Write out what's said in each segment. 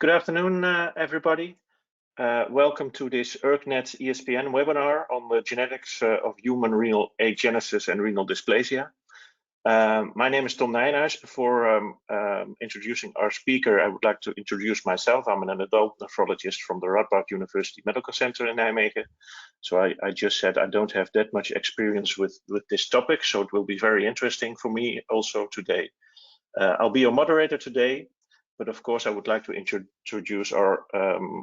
Good afternoon, everybody. Welcome to this ERTK ESPN webinar on the genetics of human renal agenesis and renal dysplasia. My name is Tom Nijnhuis. Before introducing our speaker, I would like to introduce myself. I'm an adult nephrologist from the Radboud University Medical Center in Nijmegen. So I just said I don't have that much experience with this topic, so it will be very interesting for me also today. I'll be your moderator today. But of course, I would like to introduce our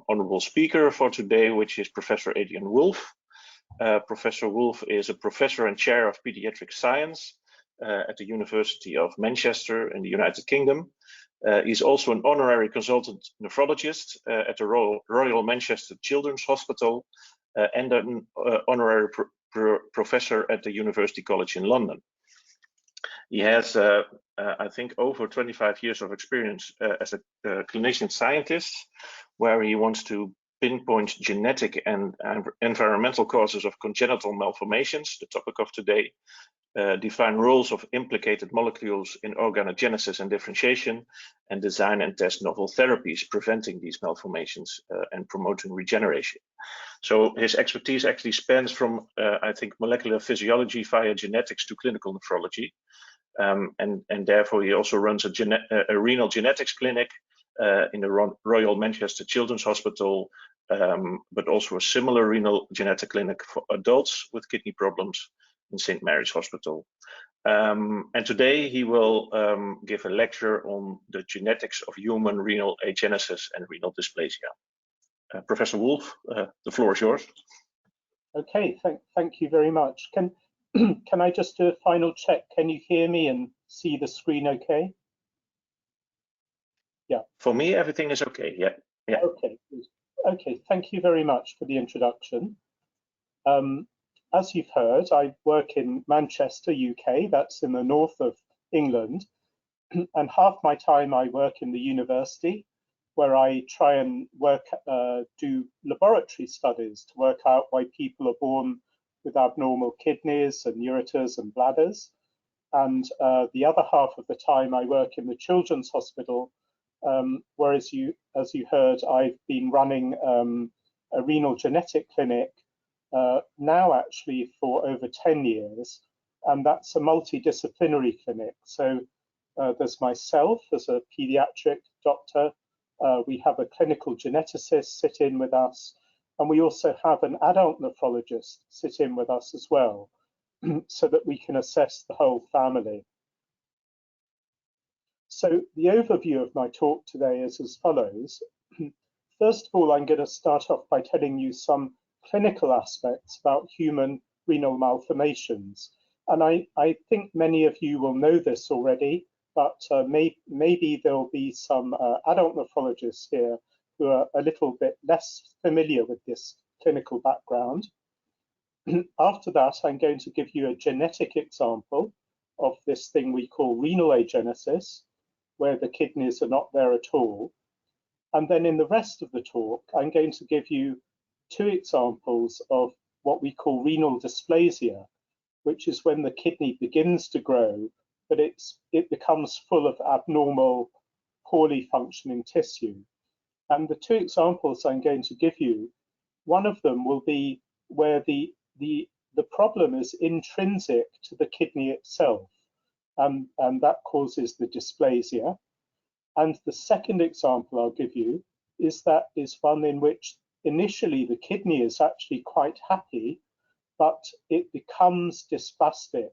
honorable speaker for today, which is Professor AdrianWoolf. Professor Wolf is a professor and chair of pediatric science at the University of Manchester in the United Kingdom. He's also an honorary consultant nephrologist at the Royal Manchester Children's Hospital and an honorary professor at the University College in London. He has, I think, over 25 years of experience as a clinician scientist, where he wants to pinpoint genetic and environmental causes of congenital malformations, the topic of today, define roles of implicated molecules in organogenesis and differentiation, and design and test novel therapies preventing these malformations and promoting regeneration. So his expertise actually spans from, I think, molecular physiology via genetics to clinical nephrology. And therefore he also runs a renal genetics clinic in the Royal Manchester Children's Hospital, but also a similar renal genetic clinic for adults with kidney problems in St. Mary's Hospital. And today he will give a lecture on the genetics of human renal agenesis and renal dysplasia. Professor Wolf, the floor is yours. Okay, thank you very much. Can I just do a final check? Can you hear me and see the screen okay? Yeah. For me, everything is okay. Yeah. Okay. Okay. Thank you very much for the introduction. As you've heard, I work in Manchester, UK. That's in the north of England. And half my time I work in the university, where I try and do laboratory studies to work out why people are born with abnormal kidneys and ureters and bladders. And the other half of the time I work in the Children's Hospital, where as you heard, I've been running a renal genetic clinic now actually for over 10 years, and that's a multidisciplinary clinic. So there's myself as a pediatric doctor, we have a clinical geneticist sit in with us, and we also have an adult nephrologist sit in with us as well, so that we can assess the whole family. So the overview of my talk today is as follows. First of all, I'm going to start off by telling you some clinical aspects about human renal malformations. And I think many of you will know this already, but maybe there'll be some adult nephrologists here who are a little bit less familiar with this clinical background. After that, I'm going to give you a genetic example of this thing we call renal agenesis, where the kidneys are not there at all. And then in the rest of the talk, I'm going to give you two examples of what we call renal dysplasia, which is when the kidney begins to grow, but it becomes full of abnormal, poorly functioning tissue. And the two examples I'm going to give you, one of them will be where the problem is intrinsic to the kidney itself, and that causes the dysplasia. And the second example I'll give you is one in which initially the kidney is actually quite happy, but it becomes dysplastic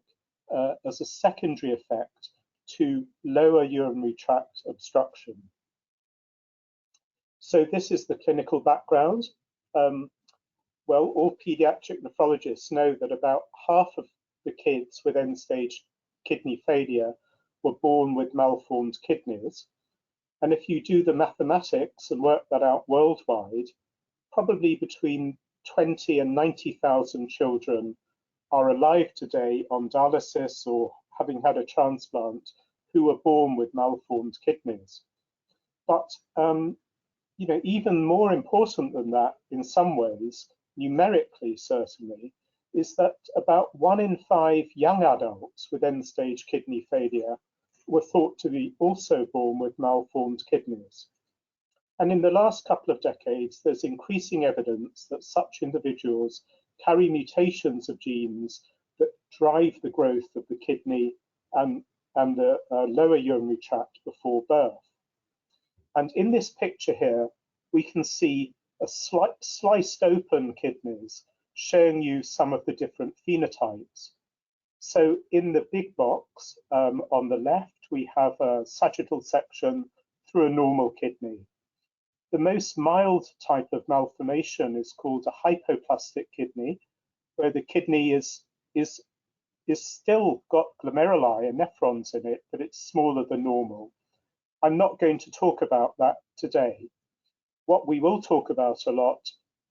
as a secondary effect to lower urinary tract obstruction. So this is the clinical background. Well, all pediatric nephrologists know that about half of the kids with end-stage kidney failure were born with malformed kidneys. And if you do the mathematics and work that out worldwide, probably between 20 and 90,000 children are alive today on dialysis or having had a transplant who were born with malformed kidneys. But you know, even more important than that, in some ways, numerically certainly, is that about 1 in 5 young adults with end-stage kidney failure were thought to be also born with malformed kidneys. And in the last couple of decades, there's increasing evidence that such individuals carry mutations of genes that drive the growth of the kidney and the lower urinary tract before birth. And in this picture here, we can see a sliced open kidneys showing you some of the different phenotypes. So in the big box on the left, we have a sagittal section through a normal kidney. The most mild type of malformation is called a hypoplastic kidney, where the kidney is still got glomeruli and nephrons in it, but it's smaller than normal. I'm not going to talk about that today. What we will talk about a lot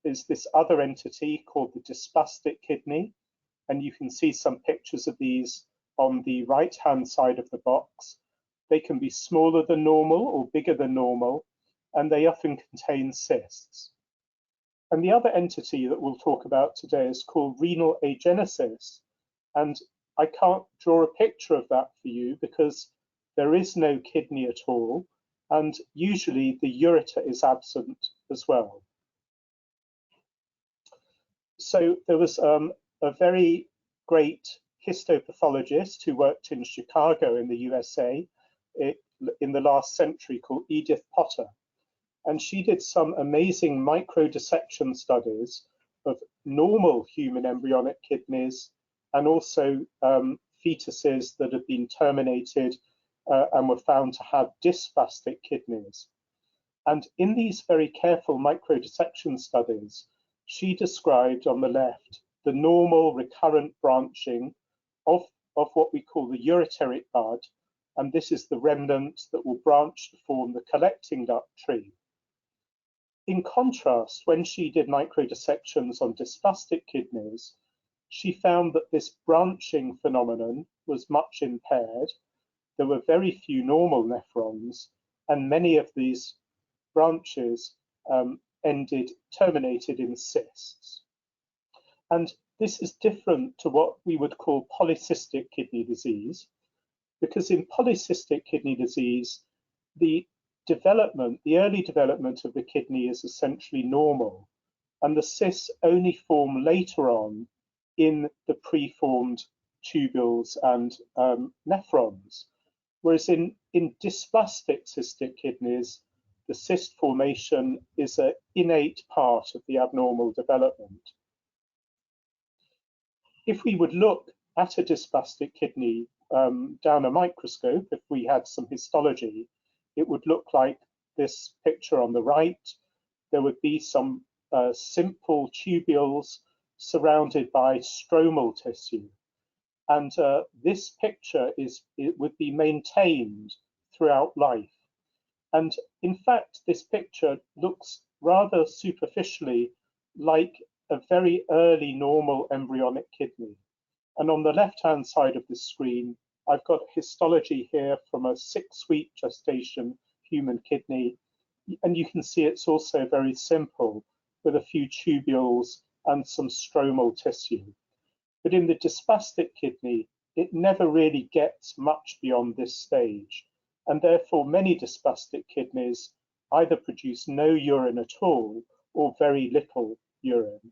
is this other entity called the dysplastic kidney, and you can see some pictures of these on the right-hand side of the box. They can be smaller than normal or bigger than normal, and they often contain cysts. And the other entity that we'll talk about today is called renal agenesis. And I can't draw a picture of that for you because there is no kidney at all, and usually the ureter is absent as well. So there was a very great histopathologist who worked in Chicago in the USA in the last century called Edith Potter. And she did some amazing microdissection studies of normal human embryonic kidneys and also fetuses that have been terminated and were found to have dysplastic kidneys. And in these very careful microdissection studies, she described on the left the normal recurrent branching of what we call the ureteric bud, and this is the remnant that will branch to form the collecting duct tree. In contrast, when she did microdissections on dysplastic kidneys, she found that this branching phenomenon was much impaired. There were very few normal nephrons, and many of these branches terminated in cysts. And this is different to what we would call polycystic kidney disease, because in polycystic kidney disease, the early development of the kidney is essentially normal, and the cysts only form later on in the preformed tubules and nephrons. Whereas in dysplastic cystic kidneys, the cyst formation is an innate part of the abnormal development. If we would look at a dysplastic kidney down a microscope, if we had some histology, it would look like this picture on the right. There would be some simple tubules surrounded by stromal tissue. And this picture would be maintained throughout life. And in fact, this picture looks rather superficially like a very early normal embryonic kidney. And on the left-hand side of the screen, I've got histology here from a 6-week gestation human kidney. And you can see it's also very simple with a few tubules and some stromal tissue. But in the dysplastic kidney, it never really gets much beyond this stage. And therefore, many dysplastic kidneys either produce no urine at all or very little urine.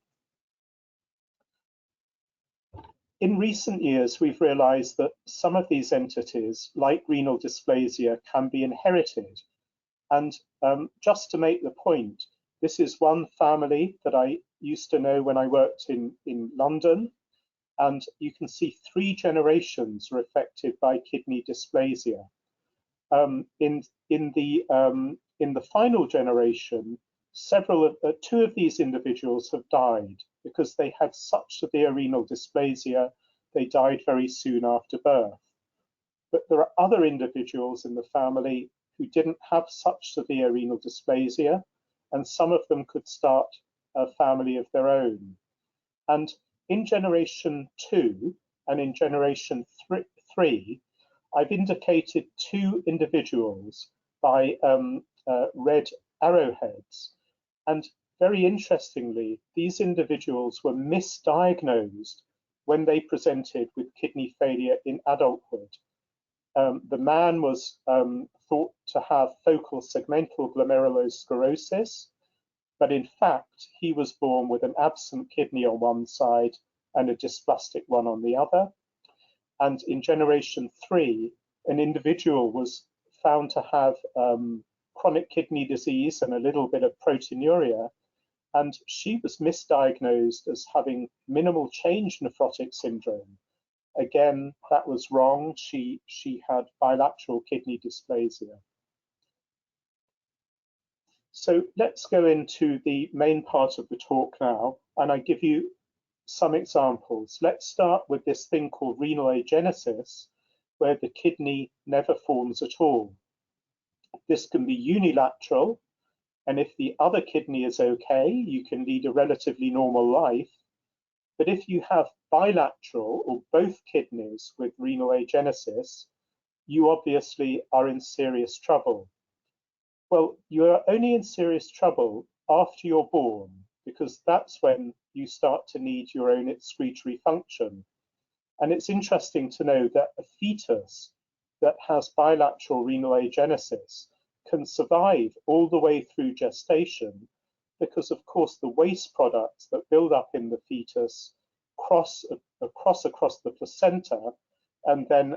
In recent years, we've realized that some of these entities, like renal dysplasia, can be inherited. And just to make the point, this is one family that I used to know when I worked in London. And you can see 3 generations are affected by kidney dysplasia. In the final generation, 2 of these individuals have died because they had such severe renal dysplasia, they died very soon after birth. But there are other individuals in the family who didn't have such severe renal dysplasia, and some of them could start a family of their own. And in generation 2 and in generation 3, I've indicated 2 individuals by red arrowheads. And very interestingly, these individuals were misdiagnosed when they presented with kidney failure in adulthood. The man was thought to have focal segmental glomerulosclerosis, but in fact, he was born with an absent kidney on one side and a dysplastic one on the other. And in generation 3, an individual was found to have chronic kidney disease and a little bit of proteinuria, and she was misdiagnosed as having minimal change nephrotic syndrome. Again, that was wrong. She had bilateral kidney dysplasia. So let's go into the main part of the talk now, and I give you some examples. Let's start with this thing called renal agenesis, where the kidney never forms at all. This can be unilateral, and if the other kidney is okay, you can lead a relatively normal life. But if you have bilateral or both kidneys with renal agenesis, you obviously are in serious trouble. Well, you are only in serious trouble after you're born, because that's when you start to need your own excretory function. And it's interesting to know that a fetus that has bilateral renal agenesis can survive all the way through gestation, because of course the waste products that build up in the fetus cross across the placenta and then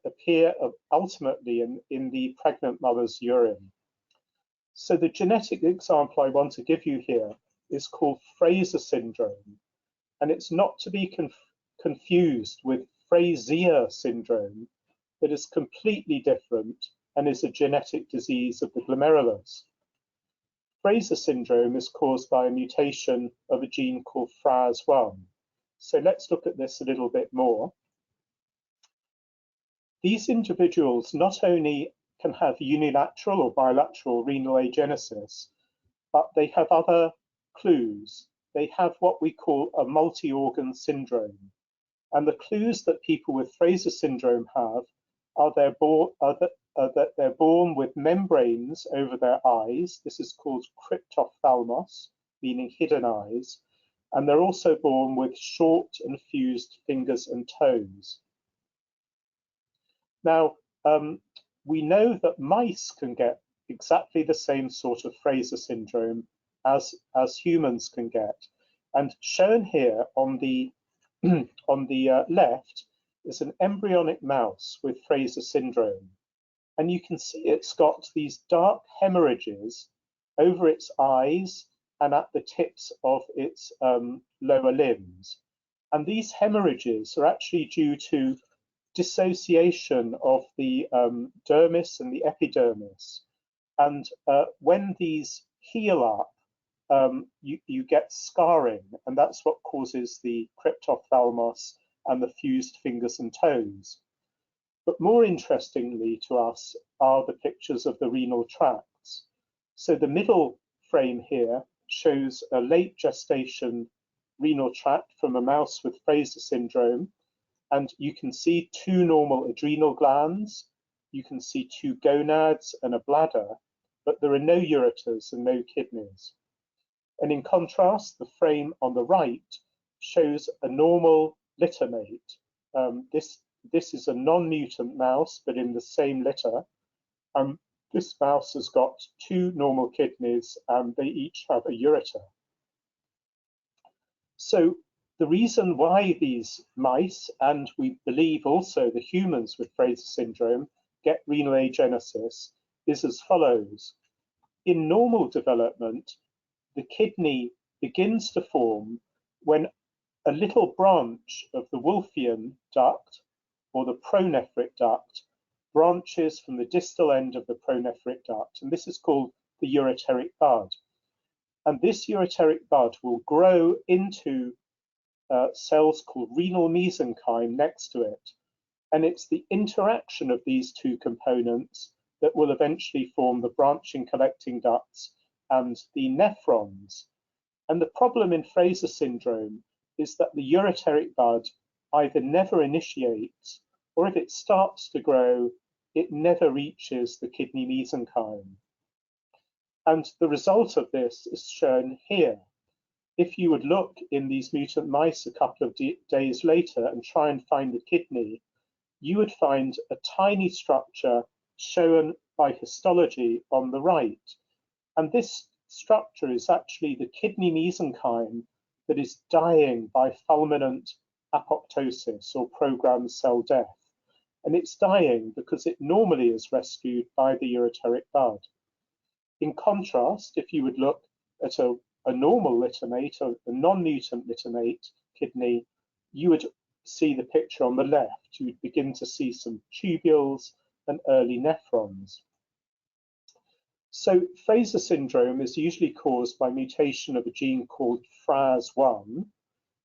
appear ultimately in the pregnant mother's urine. So the genetic example I want to give you here is called Fraser syndrome, and it's not to be confused with Frazier syndrome, that is completely different and is a genetic disease of the glomerulus. Fraser syndrome is caused by a mutation of a gene called FRAS1. So let's look at this a little bit more. These individuals not only can have unilateral or bilateral renal agenesis, but they have other clues. They have what we call a multi-organ syndrome. And the clues that people with Fraser syndrome have are that they're born with membranes over their eyes. This is called cryptophthalmos, meaning hidden eyes. And they're also born with short and fused fingers and toes. Now, we know that mice can get exactly the same sort of Fraser syndrome as humans can get. And shown here on the left is an embryonic mouse with Fraser syndrome. And you can see it's got these dark hemorrhages over its eyes and at the tips of its lower limbs. And these hemorrhages are actually due to dissociation of the dermis and the epidermis. And when these heal up, you get scarring, and that's what causes the cryptophthalmos and the fused fingers and toes. But more interestingly to us are the pictures of the renal tracts. So the middle frame here shows a late gestation renal tract from a mouse with Fraser syndrome, and you can see 2 normal adrenal glands, you can see 2 gonads and a bladder, but there are no ureters and no kidneys. And in contrast, the frame on the right shows a normal littermate. This is a non-mutant mouse, but in the same litter. This mouse has got 2 normal kidneys, and they each have a ureter. So the reason why these mice, and we believe also the humans with Fraser syndrome, get renal agenesis is as follows. In normal development, the kidney begins to form when a little branch of the Wolffian duct, or the pronephric duct, branches from the distal end of the pronephric duct, and this is called the ureteric bud. And this ureteric bud will grow into cells called renal mesenchyme next to it. And it's the interaction of these 2 components that will eventually form the branching collecting ducts and the nephrons. And the problem in Fraser syndrome is that the ureteric bud either never initiates, or if it starts to grow, it never reaches the kidney mesenchyme. And the result of this is shown here. If you would look in these mutant mice a couple of days later and try and find the kidney, you would find a tiny structure shown by histology on the right. And this structure is actually the kidney mesenchyme that is dying by fulminant apoptosis or programmed cell death. And it's dying because it normally is rescued by the ureteric bud. In contrast, if you would look at a normal littermate, a non-mutant littermate kidney, you would see the picture on the left. You would begin to see some tubules and early nephrons. So Fraser syndrome is usually caused by mutation of a gene called FRAS1.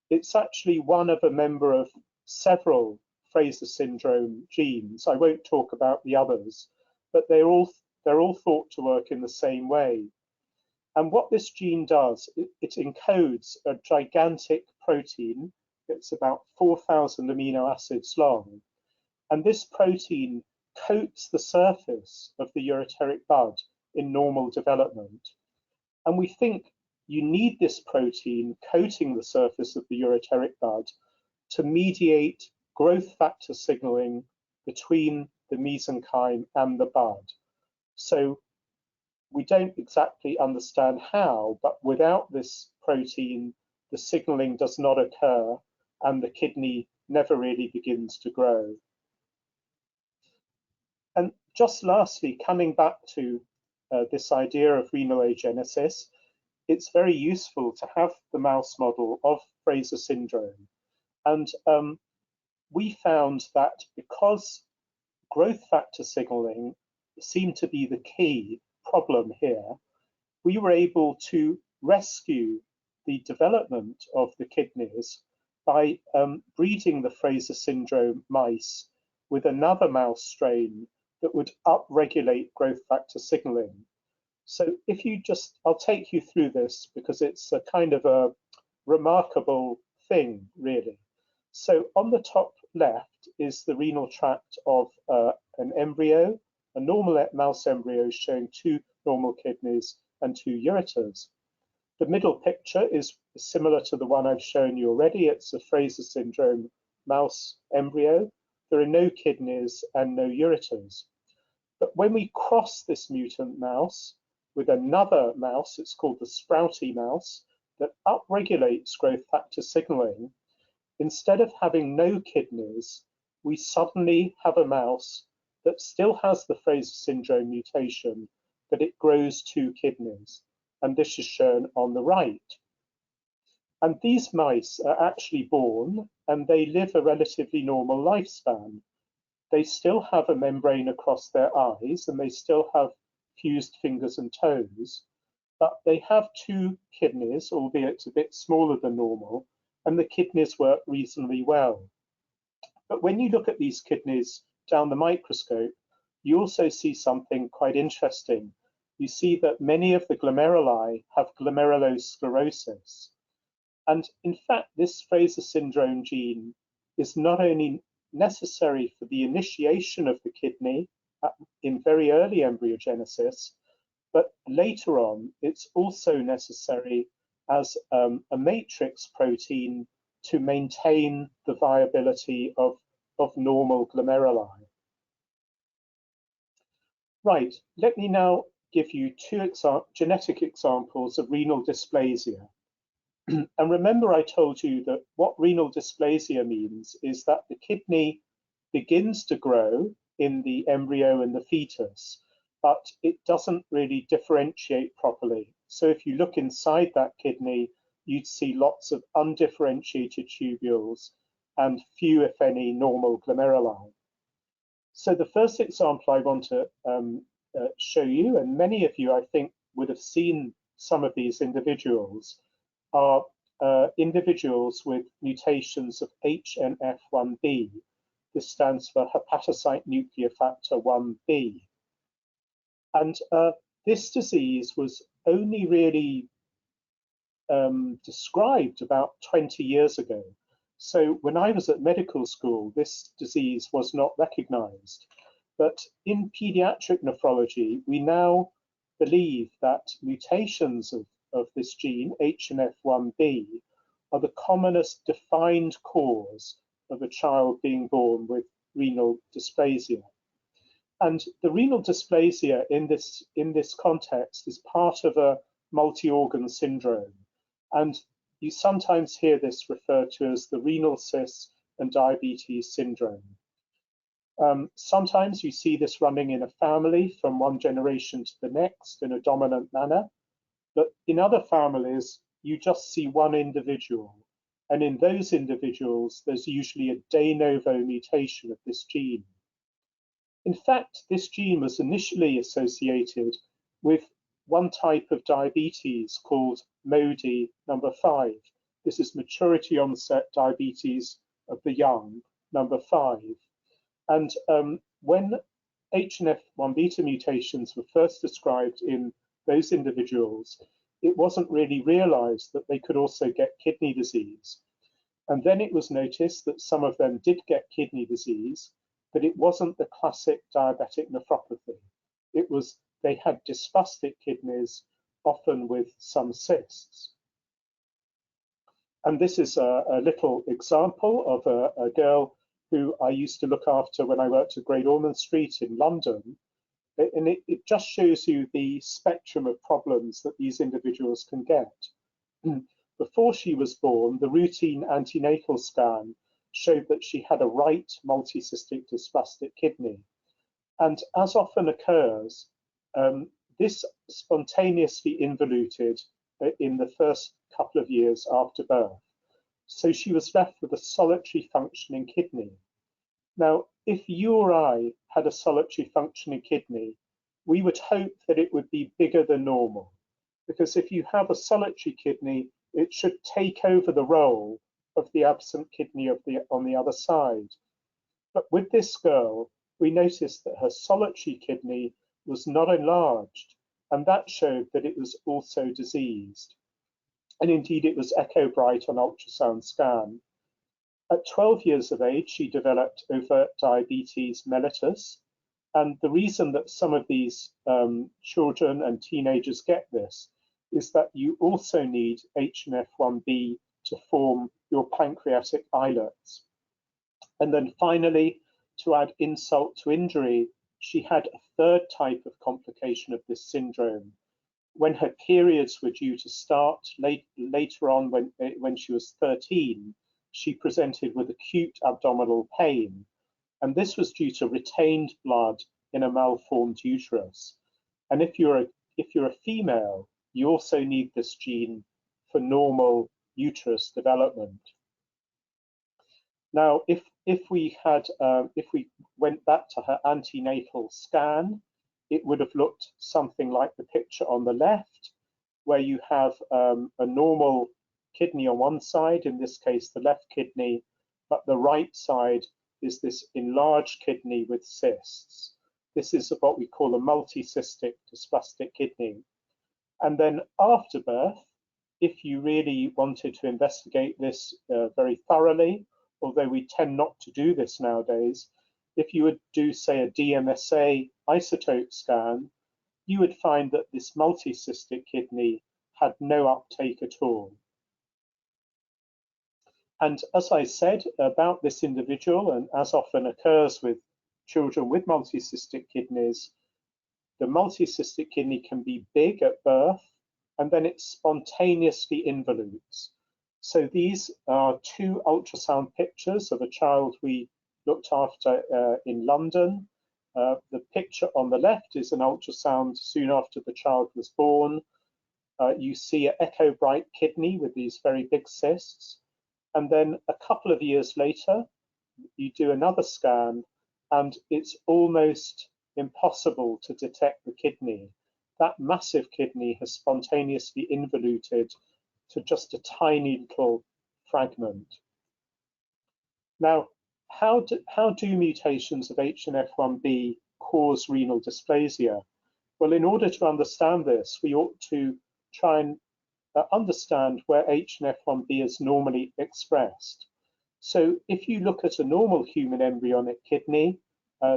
It's actually one of a member of several Fraser syndrome genes. I won't talk about the others, but they're all thought to work in the same way. And what this gene does, it encodes a gigantic protein. It's about 4,000 amino acids long. And this protein coats the surface of the ureteric bud in normal development. And we think you need this protein coating the surface of the ureteric bud to mediate growth factor signaling between the mesenchyme and the bud. So we don't exactly understand how, but without this protein, the signaling does not occur and the kidney never really begins to grow. And just lastly, coming back to this idea of renal agenesis, it's very useful to have the mouse model of Fraser syndrome. And we found that because growth factor signaling seemed to be the key problem here, we were able to rescue the development of the kidneys by breeding the Fraser syndrome mice with another mouse strain that would upregulate growth factor signaling. So if you just, I'll take you through this because it's a kind of a remarkable thing, really. So on the top left is the renal tract of an embryo, a normal mouse embryo showing 2 normal kidneys and 2 ureters. The middle picture is similar to the one I've shown you already. It's a Fraser syndrome mouse embryo. There are no kidneys and no ureters. But when we cross this mutant mouse with another mouse, it's called the sprouty mouse, that upregulates growth factor signaling, instead of having no kidneys, we suddenly have a mouse that still has the Fraser syndrome mutation, but it grows 2 kidneys. And this is shown on the right. And these mice are actually born and they live a relatively normal lifespan. They still have a membrane across their eyes and they still have fused fingers and toes, but they have 2 kidneys, albeit a bit smaller than normal, and the kidneys work reasonably well. But when you look at these kidneys down the microscope, you also see something quite interesting. You see that many of the glomeruli have glomerulosclerosis. And in fact, this Fraser syndrome gene is not only necessary for the initiation of the kidney in very early embryogenesis, but later on, it's also necessary as a matrix protein to maintain the viability of normal glomeruli. Right, let me now give you 2 genetic examples of renal dysplasia. And remember I told you that what renal dysplasia means is that the kidney begins to grow in the embryo and the fetus, but it doesn't really differentiate properly. So if you look inside that kidney, you'd see lots of undifferentiated tubules and few, if any, normal glomeruli. So the first example I want to show you, and many of you I think would have seen some of these individuals, are individuals with mutations of HNF1B. This stands for hepatocyte nuclear factor 1B. And this disease was only really described about 20 years ago. So when I was at medical school, this disease was not recognized. But in pediatric nephrology, we now believe that mutations of this gene, HNF1B, are the commonest defined cause of a child being born with renal dysplasia. And the renal dysplasia in this context is part of a multi-organ syndrome. And you sometimes hear this referred to as the renal cyst and diabetes syndrome. Sometimes you see this running in a family from one generation to the next in a dominant manner, but in other families, you just see one individual. And in those individuals, there's usually a de novo mutation of this gene. In fact, this gene was initially associated with one type of diabetes called MODY number 5. This is maturity onset diabetes of the young, number 5. And when HNF1 beta mutations were first described in those individuals, it wasn't really realized that they could also get kidney disease. And then it was noticed that some of them did get kidney disease, but it wasn't the classic diabetic nephropathy. It was they had dysplastic kidneys, often with some cysts. And this is a little example of a girl who I used to look after when I worked at Great Ormond Street in London. And it just shows you the spectrum of problems that these individuals can get. Before she was born, the routine antenatal scan showed that she had a right multicystic dysplastic kidney. And as often occurs, this spontaneously involuted in the first couple of years after birth. So she was left with a solitary functioning kidney. Now, if you or I had a solitary functioning kidney, we would hope that it would be bigger than normal, because if you have a solitary kidney, it should take over the role of the absent kidney on the other side. But with this girl, we noticed that her solitary kidney was not enlarged, and that showed that it was also diseased. And indeed, it was echo bright on ultrasound scan. At 12 years of age, she developed overt diabetes mellitus. And the reason that some of these children and teenagers get this is that you also need HNF1B to form your pancreatic islets. And then finally, to add insult to injury, she had a third type of complication of this syndrome. When her periods were due to start later on, when she was 13, she presented with acute abdominal pain. And this was due to retained blood in a malformed uterus. And if you're a female, you also need this gene for normal uterus development. Now, if we went back to her antenatal scan, it would have looked something like the picture on the left, where you have a normal kidney on one side, in this case the left kidney, but the right side is this enlarged kidney with cysts. This is what we call a multicystic dysplastic kidney. And then after birth, if you really wanted to investigate this very thoroughly, although we tend not to do this nowadays, if you would do, say, a DMSA isotope scan, you would find that this multicystic kidney had no uptake at all. And as I said about this individual, and as often occurs with children with multicystic kidneys, the multicystic kidney can be big at birth, and then it spontaneously involutes. So these are two ultrasound pictures of a child we looked after in London. The picture on the left is an ultrasound soon after the child was born. You see an echo bright kidney with these very big cysts. And then a couple of years later, you do another scan, and it's almost impossible to detect the kidney. That massive kidney has spontaneously involuted to just a tiny little fragment. Now, how do mutations of HNF1B cause renal dysplasia? Well, in order to understand this, we ought to try and understand where HNF1B is normally expressed. So if you look at a normal human embryonic kidney,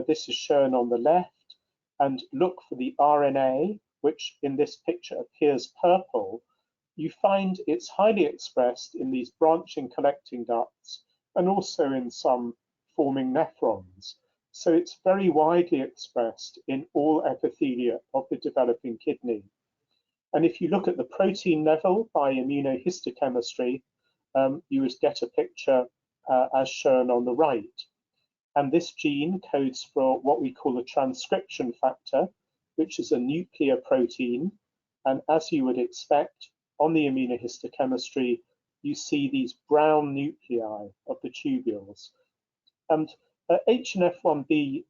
this is shown on the left, and look for the RNA, which in this picture appears purple, you find it's highly expressed in these branching collecting ducts and also in some forming nephrons. So it's very widely expressed in all epithelia of the developing kidney. And if you look at the protein level by immunohistochemistry, you would get a picture as shown on the right. And this gene codes for what we call a transcription factor, which is a nuclear protein. And as you would expect, on the immunohistochemistry, you see these brown nuclei of the tubules. And HNF1b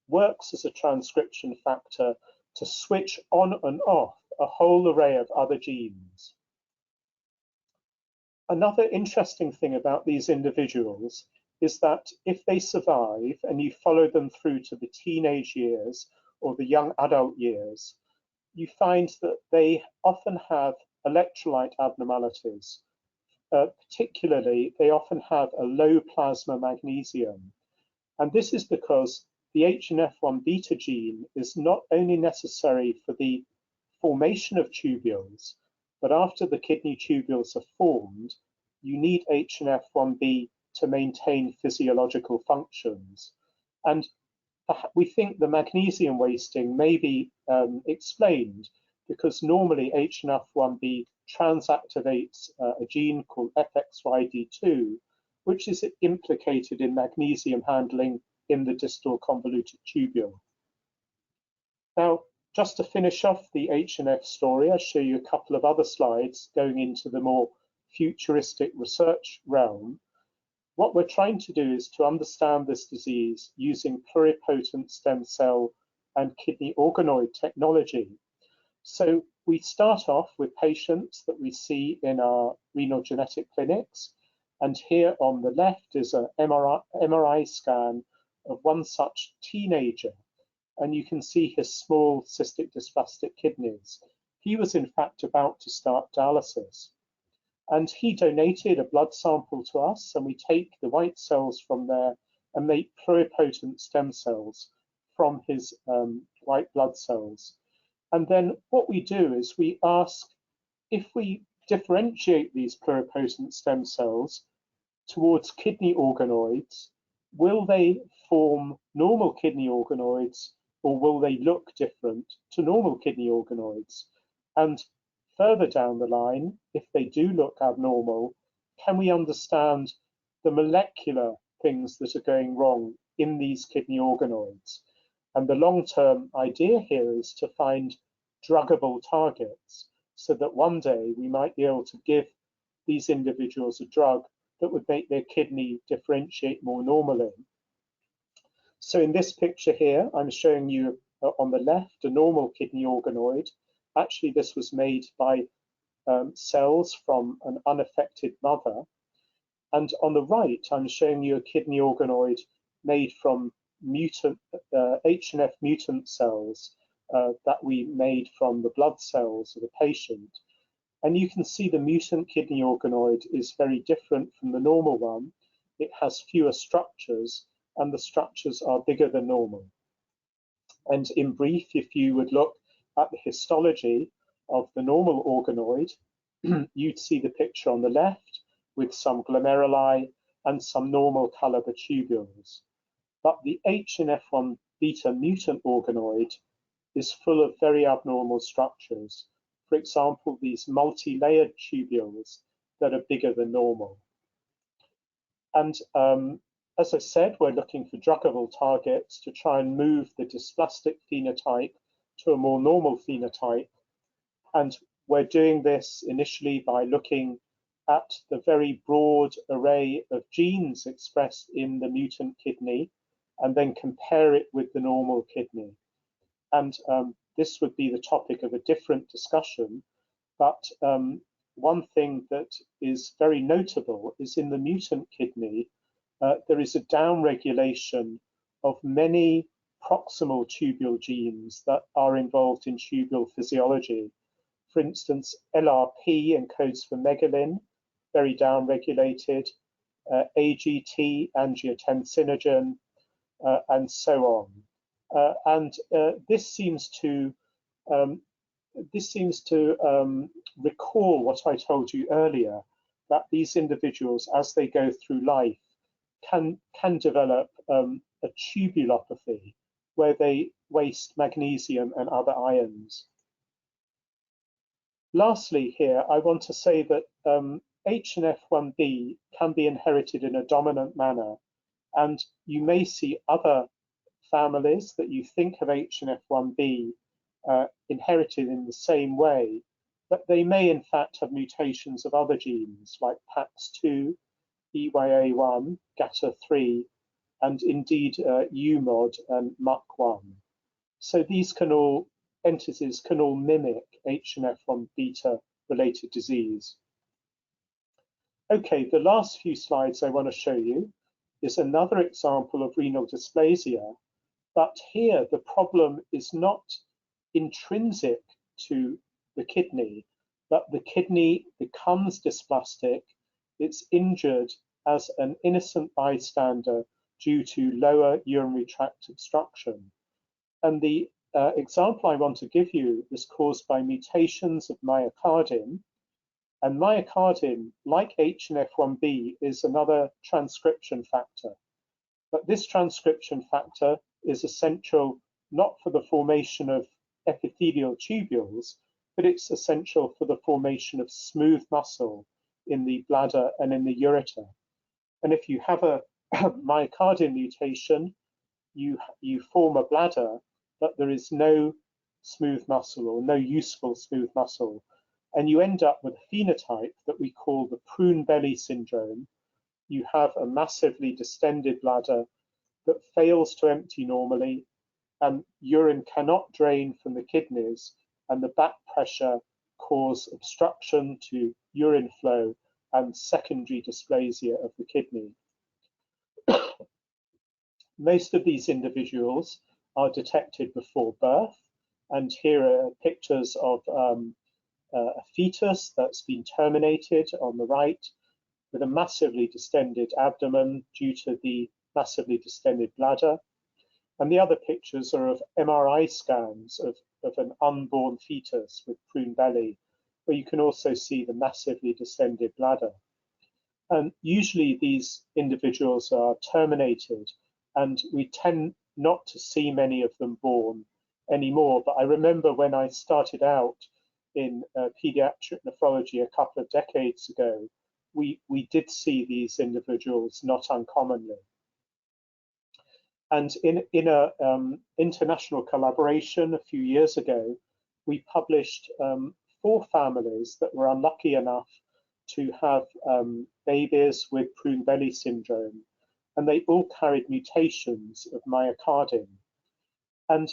works as a transcription factor to switch on and off a whole array of other genes. Another interesting thing about these individuals is that if they survive and you follow them through to the teenage years or the young adult years, you find that they often have electrolyte abnormalities. Particularly, they often have a low plasma magnesium. And this is because the HNF1 beta gene is not only necessary for the formation of tubules, but after the kidney tubules are formed, you need HNF1b to maintain physiological functions. And we think the magnesium wasting may be explained because normally HNF1b transactivates a gene called FXYD2, which is implicated in magnesium handling in the distal convoluted tubule. Now, just to finish off the HNF story, I'll show you a couple of other slides going into the more futuristic research realm. What we're trying to do is to understand this disease using pluripotent stem cell and kidney organoid technology. So we start off with patients that we see in our renal genetic clinics. And here on the left is an MRI scan of one such teenager. And you can see his small cystic dysplastic kidneys. He was in fact about to start dialysis. And he donated a blood sample to us, and we take the white cells from there and make pluripotent stem cells from his white blood cells. And then what we do is we ask if we differentiate these pluripotent stem cells towards kidney organoids, will they form normal kidney organoids or will they look different to normal kidney organoids? And further down the line, if they do look abnormal, can we understand the molecular things that are going wrong in these kidney organoids? And the long-term idea here is to find druggable targets so that one day we might be able to give these individuals a drug that would make their kidney differentiate more normally. So in this picture here, I'm showing you on the left a normal kidney organoid. Actually, this was made by cells from an unaffected mother. And on the right, I'm showing you a kidney organoid made from mutant HNF mutant cells that we made from the blood cells of the patient. And you can see the mutant kidney organoid is very different from the normal one. It has fewer structures, and the structures are bigger than normal. And in brief, if you would look at the histology of the normal organoid, you'd see the picture on the left with some glomeruli and some normal caliber tubules. But the HNF1 beta mutant organoid is full of very abnormal structures. For example, these multi-layered tubules that are bigger than normal. And as I said, we're looking for druggable targets to try and move the dysplastic phenotype to a more normal phenotype. And we're doing this initially by looking at the very broad array of genes expressed in the mutant kidney and then compare it with the normal kidney. And this would be the topic of a different discussion, but one thing that is very notable is in the mutant kidney, there is a downregulation of many proximal tubule genes that are involved in tubule physiology. For instance, LRP encodes for megalin, very downregulated, AGT, angiotensinogen, and so on. This seems to recall what I told you earlier, that these individuals, as they go through life, can develop a tubulopathy, where they waste magnesium and other ions. Lastly here, I want to say that HNF1B can be inherited in a dominant manner, and you may see other families that you think of HNF1B inherited in the same way, but they may in fact have mutations of other genes like PAX2, EYA1, GATA3, and indeed UMOD and MUC1. So these entities can all mimic HNF1 beta related disease. Okay, the last few slides I want to show you is another example of renal dysplasia, but here the problem is not intrinsic to the kidney, but the kidney becomes dysplastic, it's injured as an innocent bystander due to lower urinary tract obstruction. And the example I want to give you is caused by mutations of myocardium. And myocardium, like HNF1B, is another transcription factor. But this transcription factor is essential not for the formation of epithelial tubules, but it's essential for the formation of smooth muscle in the bladder and in the ureter. And if you have a myocardium mutation, you form a bladder, but there is no smooth muscle or no useful smooth muscle. And you end up with a phenotype that we call the prune belly syndrome. You have a massively distended bladder that fails to empty normally, and urine cannot drain from the kidneys, and the back pressure cause obstruction to urine flow and secondary dysplasia of the kidney. Most of these individuals are detected before birth, and here are pictures of a fetus that's been terminated on the right with a massively distended abdomen due to the massively distended bladder. And the other pictures are of MRI scans of an unborn fetus with prune belly, where you can also see the massively distended bladder. And usually these individuals are terminated, and we tend not to see many of them born anymore. But I remember when I started out in pediatric nephrology a couple of decades ago, we did see these individuals not uncommonly. And in an international collaboration a few years ago, we published 4 families that were unlucky enough to have babies with prune belly syndrome, and they all carried mutations of myocardium. And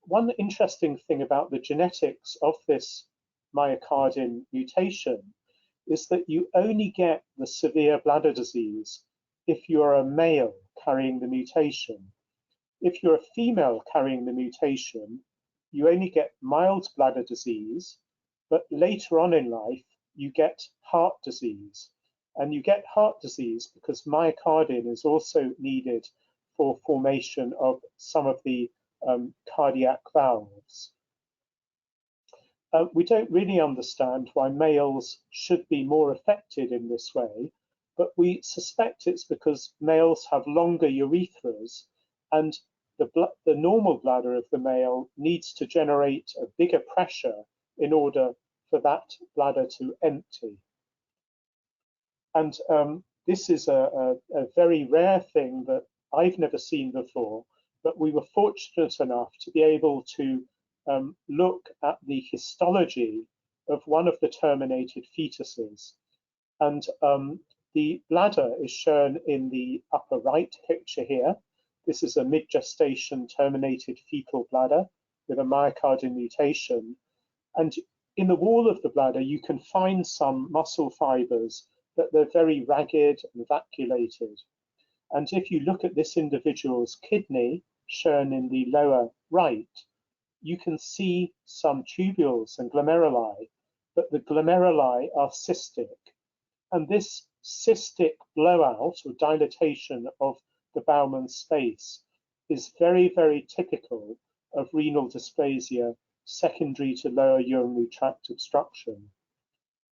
one interesting thing about the genetics of this myocardium mutation is that you only get the severe bladder disease if you are a male carrying the mutation. If you're a female carrying the mutation, you only get mild bladder disease, but later on in life, you get heart disease. And you get heart disease because myocardium is also needed for formation of some of the cardiac valves. We don't really understand why males should be more affected in this way, but we suspect it's because males have longer urethras, and the normal bladder of the male needs to generate a bigger pressure in order for that bladder to empty. And this is a very rare thing that I've never seen before, but we were fortunate enough to be able to look at the histology of one of the terminated fetuses. And the bladder is shown in the upper right picture here. This is a mid-gestation terminated fetal bladder with a myocardium mutation. And in the wall of the bladder, you can find some muscle fibers that they're very ragged and vacuolated. And if you look at this individual's kidney, shown in the lower right, you can see some tubules and glomeruli, but the glomeruli are cystic. And this cystic blowout or dilatation of the Bowman space is very, very typical of renal dysplasia secondary to lower urinary tract obstruction.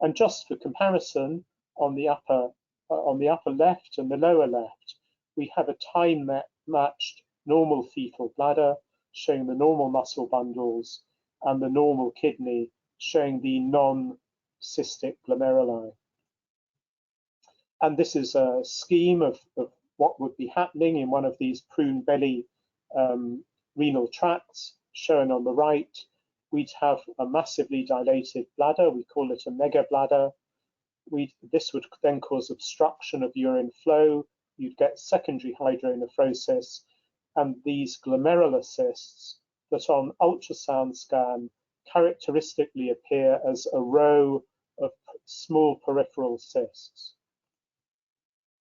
And just for comparison, on the upper left and the lower left, we have a time matched normal fetal bladder, showing the normal muscle bundles, and the normal kidney, showing the non-cystic glomeruli. And this is a scheme of what would be happening in one of these prune belly renal tracts, shown on the right. We'd have a massively dilated bladder, we call it a megabladder. This would then cause obstruction of urine flow. You'd get secondary hydronephrosis, and these glomerular cysts that on ultrasound scan characteristically appear as a row of small peripheral cysts.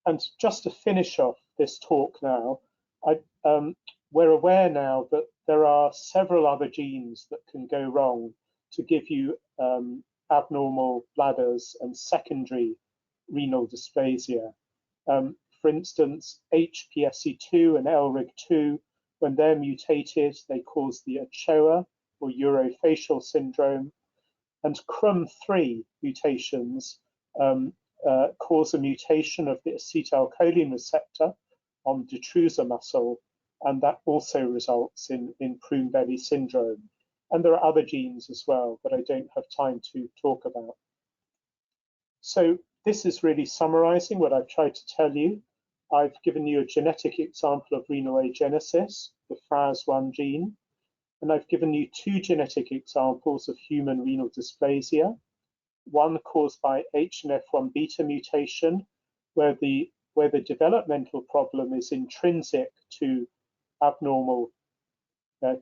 And just to finish off this talk now, we're aware now that there are several other genes that can go wrong to give you abnormal bladders and secondary renal dysplasia. For instance, HPSC2 and LRIG2, when they're mutated, they cause the Ochoa or urofacial syndrome, and CRUM3 mutations cause a mutation of the acetylcholine receptor on detrusor muscle, and that also results in prune belly syndrome. And there are other genes as well that I don't have time to talk about. So this is really summarizing what I've tried to tell you. I've given you a genetic example of renal agenesis, the FRAS1 gene, and I've given you two genetic examples of human renal dysplasia, one caused by HNF1 beta mutation, where the developmental problem is intrinsic to abnormal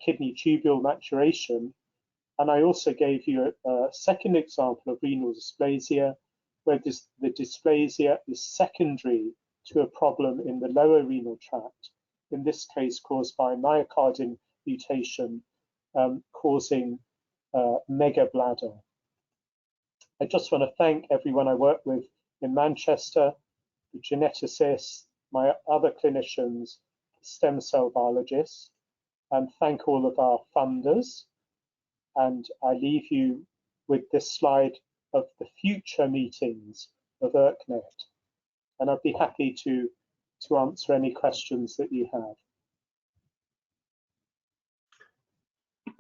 kidney tubule maturation. And I also gave you a second example of renal dysplasia, where the dysplasia is secondary to a problem in the lower renal tract, in this case caused by myocardium mutation, causing megabladder. I just want to thank everyone I work with in Manchester, the geneticists, my other clinicians, stem cell biologists, and thank all of our funders. And I leave you with this slide of the future meetings of ERTK. And I'd be happy to answer any questions that you have.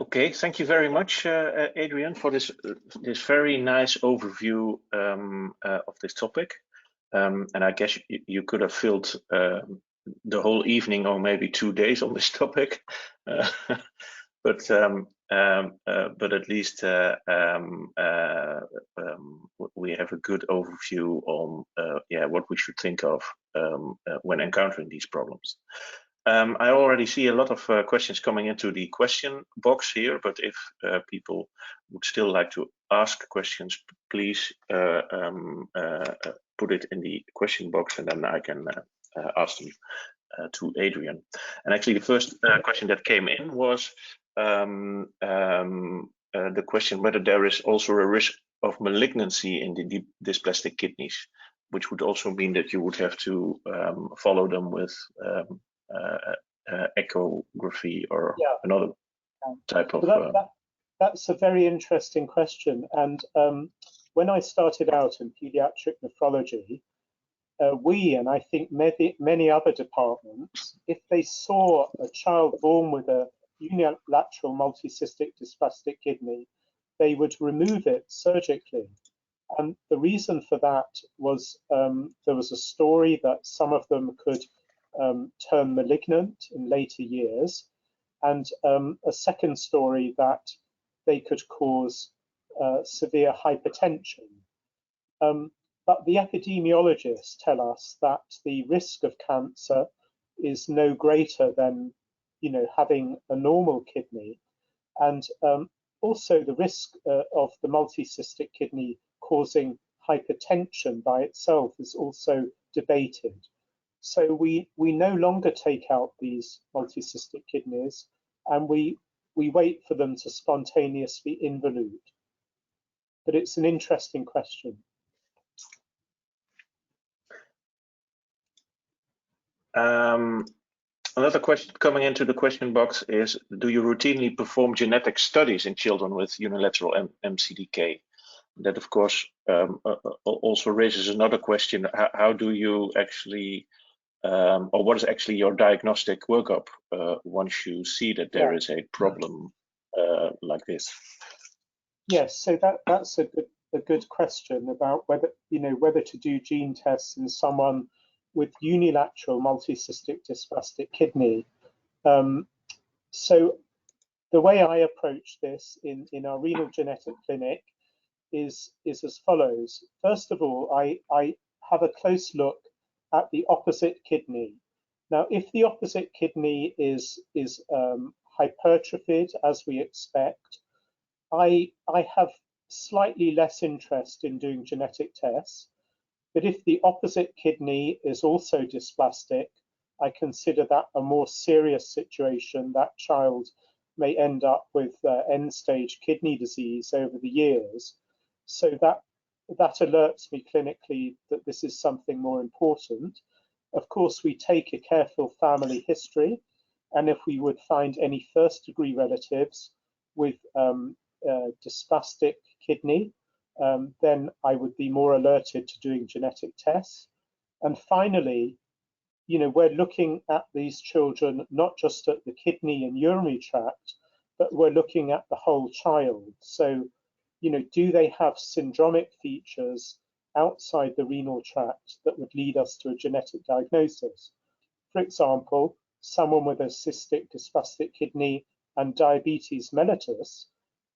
Okay, thank you very much, Adrian, for this very nice overview of this topic. And I guess you could have filled the whole evening or maybe 2 days on this topic, but at least we have a good overview on what we should think of when encountering these problems. I already see a lot of questions coming into the question box here, but if people would still like to ask questions, please put it in the question box, and then I can ask them to Adrian. And actually, the first question that came in was the question whether there is also a risk of malignancy in the dysplastic kidneys, which would also mean that you would have to follow them with echography or another type of. That's a very interesting question. And when I started out in pediatric nephrology, we, and I think many other departments, if they saw a child born with a unilateral multicystic dysplastic kidney, they would remove it surgically. And the reason for that was there was a story that some of them could turn malignant in later years, and a second story that they could cause severe hypertension. But the epidemiologists tell us that the risk of cancer is no greater than, having a normal kidney, and also the risk of the multicystic kidney causing hypertension by itself is also debated. So we no longer take out these multicystic kidneys, and we wait for them to spontaneously involute. But it's an interesting question. Another question coming into the question box is, do you routinely perform genetic studies in children with unilateral MCDK? That, of course, also raises another question. How do you actually or what is actually your diagnostic workup once you see that there is a problem like this? Yes, so that's a good question about whether to do gene tests in someone with unilateral multicystic dysplastic kidney. So the way I approach this in our renal genetic clinic is as follows. First of all, I have a close look at the opposite kidney. Now, if the opposite kidney is hypertrophied, as we expect, I have slightly less interest in doing genetic tests. But if the opposite kidney is also dysplastic, I consider that a more serious situation. That child may end up with end-stage kidney disease over the years. So that alerts me clinically that this is something more important. Of course, we take a careful family history, and if we would find any first-degree relatives with dysplastic kidney, then I would be more alerted to doing genetic tests. And finally, we're looking at these children not just at the kidney and urinary tract, but we're looking at the whole child. So, do they have syndromic features outside the renal tract that would lead us to a genetic diagnosis? For example, someone with a cystic dysplastic kidney and diabetes mellitus,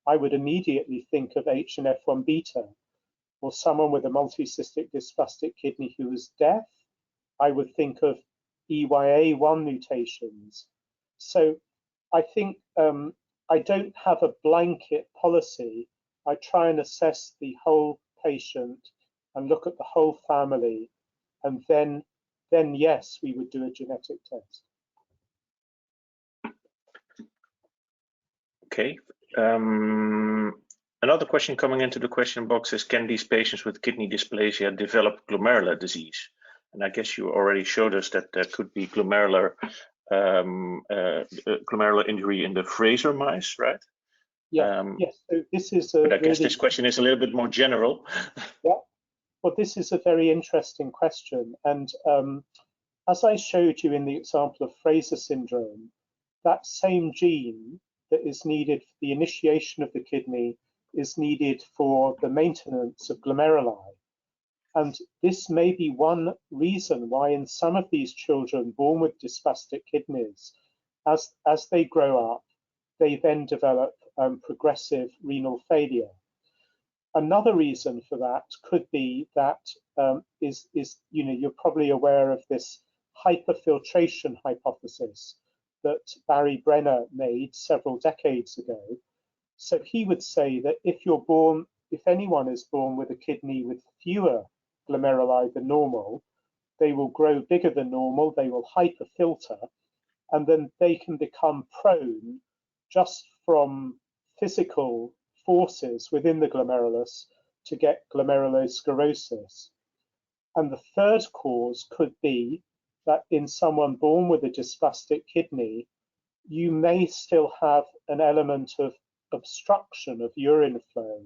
I would immediately think of HNF1 beta. Or someone with a multicystic dysplastic kidney who is deaf, I would think of EYA1 mutations. So I think I don't have a blanket policy. I try and assess the whole patient and look at the whole family, and then yes, we would do a genetic test. Okay. Another question coming into the question box is, can these patients with kidney dysplasia develop glomerular disease? And I guess you already showed us that there could be glomerular injury in the Fraser mice, right? Yeah, yes. So this is but I guess this question is a little bit more general. Yeah, well, this is a very interesting question. And as I showed you in the example of Fraser syndrome, that same gene that is needed for the initiation of the kidney is needed for the maintenance of glomeruli. And this may be one reason why in some of these children born with dysplastic kidneys, as they grow up, they then develop progressive renal failure. Another reason for that could be that you're probably aware of this hyperfiltration hypothesis that Barry Brenner made several decades ago. So he would say that if anyone is born with a kidney with fewer glomeruli than normal, they will grow bigger than normal, they will hyperfilter, and then they can become prone just from physical forces within the glomerulus to get glomerulosclerosis. And the third cause could be that in someone born with a dysplastic kidney, you may still have an element of obstruction of urine flow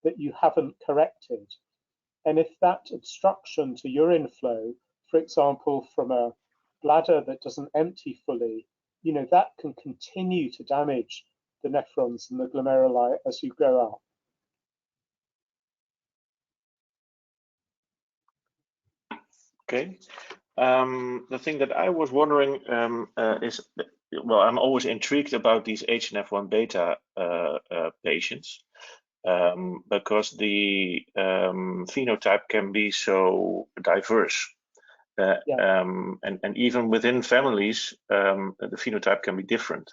that you haven't corrected. And if that obstruction to urine flow, for example, from a bladder that doesn't empty fully, that can continue to damage the nephrons and the glomeruli as you grow up. Okay. The thing that I was wondering is, well, I'm always intrigued about these HNF1 beta patients because the phenotype can be so diverse. And even within families, the phenotype can be different.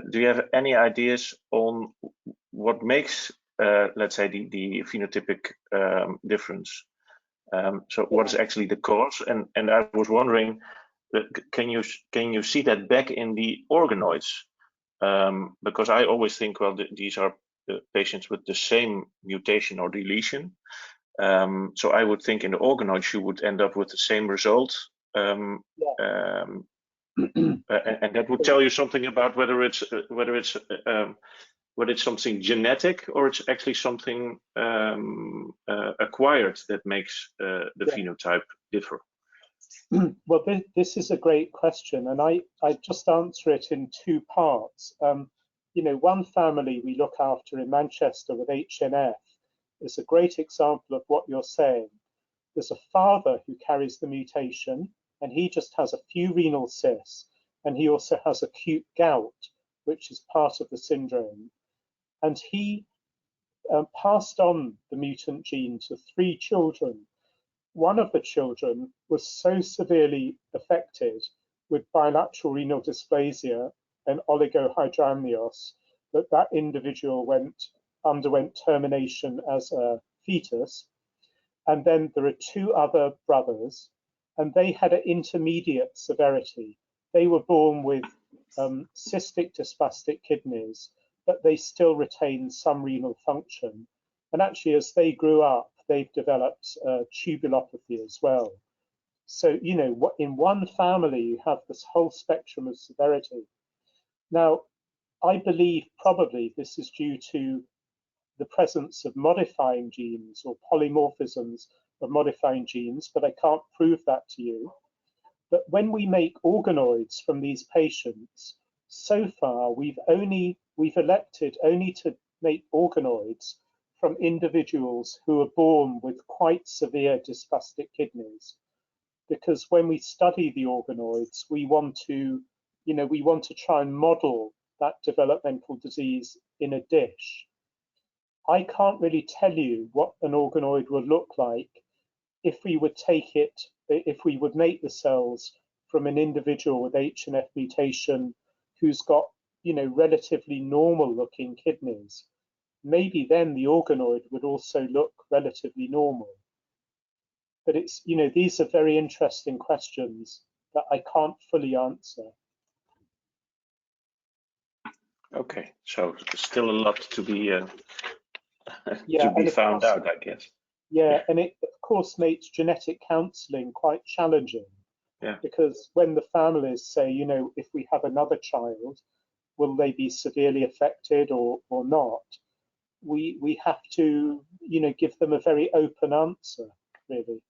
Do you have any ideas on what makes, let's say, the phenotypic difference? So what is actually the cause? And I was wondering, can you see that back in the organoids? Because I always think, well, these are patients with the same mutation or deletion. So I would think in the organoids you would end up with the same result. And that would tell you something about whether it's something genetic or it's actually something acquired that makes the phenotype differ. Well, this is a great question, and I just answer it in two parts. You know, one family we look after in Manchester with HNF is a great example of what you're saying. There's a father who carries the mutation, and he just has a few renal cysts, and he also has acute gout, which is part of the syndrome. And he passed on the mutant gene to 3 children. One of the children was so severely affected with bilateral renal dysplasia and oligohydramnios that that individual underwent termination as a fetus. And then there are 2 other brothers, and they had an intermediate severity. They were born with cystic dysplastic kidneys, but they still retained some renal function. And actually, as they grew up, they've developed tubulopathy as well. So, you know, in one family, you have this whole spectrum of severity. Now, I believe probably this is due to the presence of modifying genes or polymorphisms of modifying genes, but I can't prove that to you. But when we make organoids from these patients, so far we've elected only to make organoids from individuals who are born with quite severe dysplastic kidneys. Because when we study the organoids, we want to, you know, we want to try and model that developmental disease in a dish. I can't really tell you what an organoid would look like if we would take it, if we would make the cells from an individual with HNF mutation who's got, you know, relatively normal looking kidneys. Maybe then the organoid would also look relatively normal. But it's, you know, these are very interesting questions that I can't fully answer. Okay, so still a lot to be Yeah, to be found out, I guess. Yeah, and it of course makes genetic counselling quite challenging. Yeah. Because when the families say, you know, if we have another child, will they be severely affected or not? We have to, you know, give them a very open answer, really.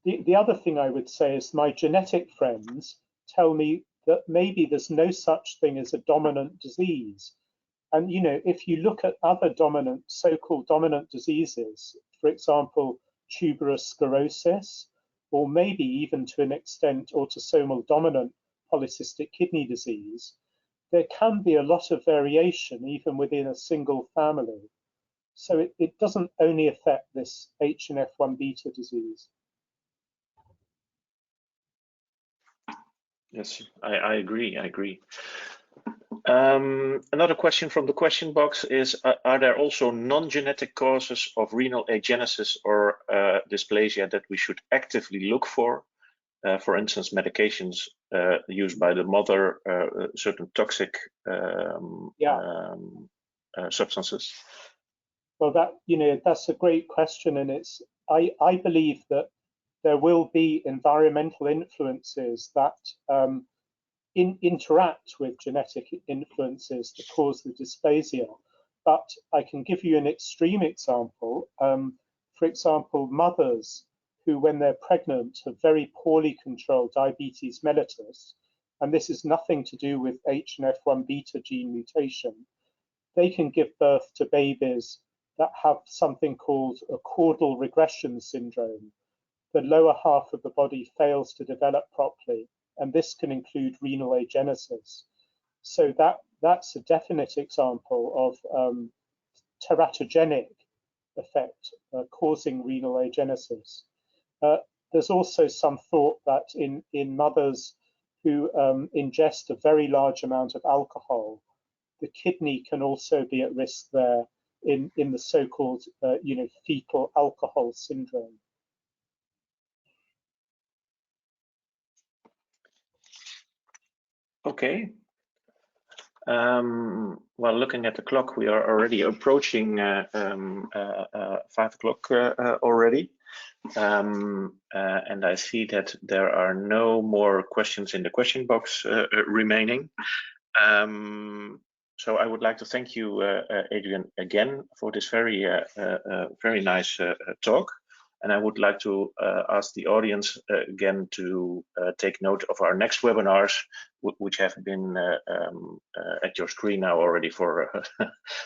The other thing I would say is my genetic friends tell me that maybe there's no such thing as a dominant disease. And, you know, if you look at other dominant, so-called dominant diseases, for example, tuberous sclerosis, or maybe even to an extent autosomal dominant polycystic kidney disease, there can be a lot of variation even within a single family. So it doesn't only affect this HNF1 beta disease. Yes, I agree. Another question from the question box is, are there also non-genetic causes of renal agenesis or dysplasia that we should actively look for? For instance, medications used by the mother, certain toxic substances? Well, that's a great question, and I believe that there will be environmental influences that interact with genetic influences that cause the dysplasia. But I can give you an extreme example. For example, mothers who, when they're pregnant, have very poorly controlled diabetes mellitus, and this is nothing to do with HNF1 beta gene mutation, they can give birth to babies that have something called a caudal regression syndrome. The lower half of the body fails to develop properly, and this can include renal agenesis. So that's a definite example of teratogenic effect causing renal agenesis. There's also some thought that in mothers who ingest a very large amount of alcohol, the kidney can also be at risk there in the so-called fetal alcohol syndrome. Okay. Well, looking at the clock, we are already approaching 5 o'clock already. And I see that there are no more questions in the question box remaining. So I would like to thank you, Adrian, again for this very nice talk. And I would like to ask the audience again to take note of our next webinars, which have been at your screen now already for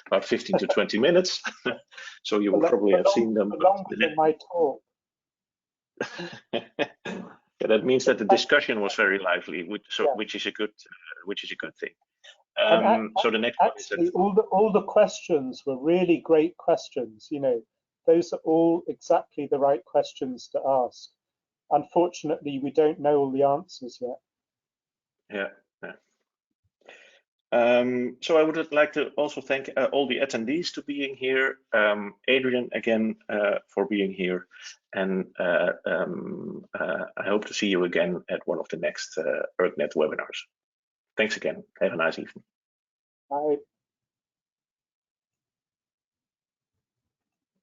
about 15 to 20 minutes. So you will probably have seen them. Longer than my talk. Yeah, that means that the discussion was very lively, which is a good thing. So the next actually, all the questions were really great questions. You know, those are all exactly the right questions to ask. Unfortunately, we don't know all the answers yet. Yeah. So I would like to also thank all the attendees to being here. Adrian again for being here, and I hope to see you again at one of the next ERTK webinars. Thanks again. Have a nice evening. Bye.